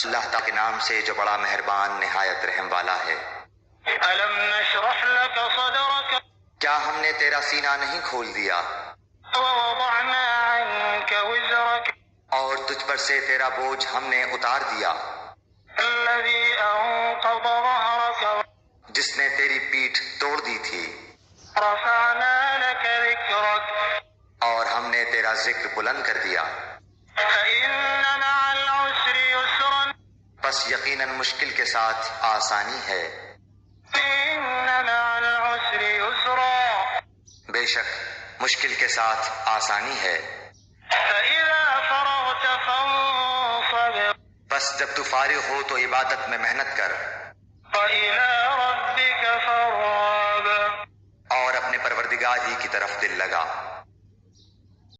अल्लाह ताला के नाम से जो बड़ा मेहरबान निहायत रहम वाला है। अलम नशरह लक सदरक, क्या हमने तेरा सीना नहीं खोल दिया, ववदअना अन्क विज़रक, और तुझ पर से तेरा बोझ हमने उतार दिया, अल्लज़ी अंक़ज़ ज़हरक, जिसने तेरी पीठ तोड़ दी थी, रफ़अना लक ज़िक्रक, और हमने तेरा जिक्र बुलंद कर दिया। फ़इन्न मअल उसरि युस्रन, बस यकीनन मुश्किल के साथ आसानी है। इन्न मअल उसरि युस्रा, बेशक मुश्किल के साथ आसानी है। फ़इज़ा फ़रग़त फ़ंसब, बस जब तू फारिग हो तो इबादत में मेहनत कर, वइला रब्बिक फ़र्ग़ब, और अपने परवरदिगार ही की तरफ दिल लगा।